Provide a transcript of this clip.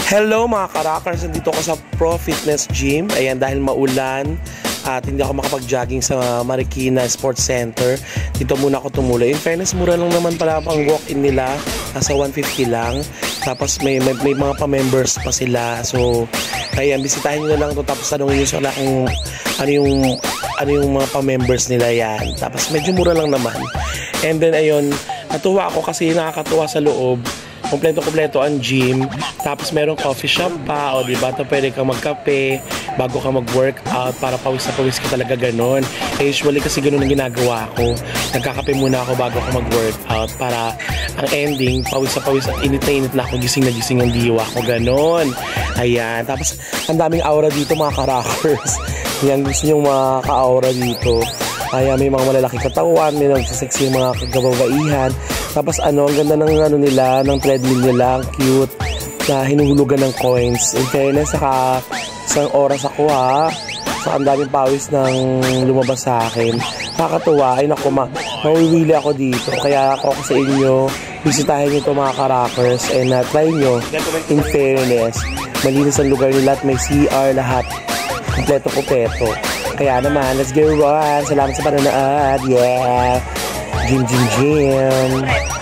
Hello mga karakers, nandito ako sa Pro Fitness Gym. Ayan, dahil maulan at hindi ako makapag-jogging sa Marikina Sports Center, dito muna ako tumuloy. In fairness, mura lang naman pala ang walk-in nila, nasa 150 lang. Tapos may mga pa-members pa sila. So, ayan, bisitahin nyo na lang ito. Tapos tanongin nyo sila kung ano yung mga pa-members nila yan. Tapos medyo mura lang naman. And then ayun, natuwa ako kasi nakakatuwa sa loob. Kompleto-kompleto ang gym. Tapos merong coffee shop pa. O diba, ito pwede kang magkape bago ka mag-workout para pawis na pawis ka talaga ganon. Usually kasi ganon ang ginagawa ko. Nagkakape muna ako bago ako mag-workout para ang ending, pawis na pawis at init na ako, gising na gising ang diwa ko, ganon. Ayan. Tapos ang daming aura dito mga karakers. Yan, gusto nyo maka-aura dito. Ayan, may mga malalaki katawan, may nagsasexy yung mga kagababaihan. Tapos ang ganda ng nila, ng treadmill nila, ang cute, na hinuhulugan ng coins. In fairness, saka isang oras ako So, ang daming pawis nang lumabas sa akin. Nakakatuwa, ay naku, mawiwili ako dito. Kaya ako sa inyo, bisitahin nyo ito mga karakers and try nyo. In fairness, malinis ang lugar nila at may CR lahat. Kompleto-kompleto. Kaya naman, let's go on. Salamat sa panonood. Yeah. Gym.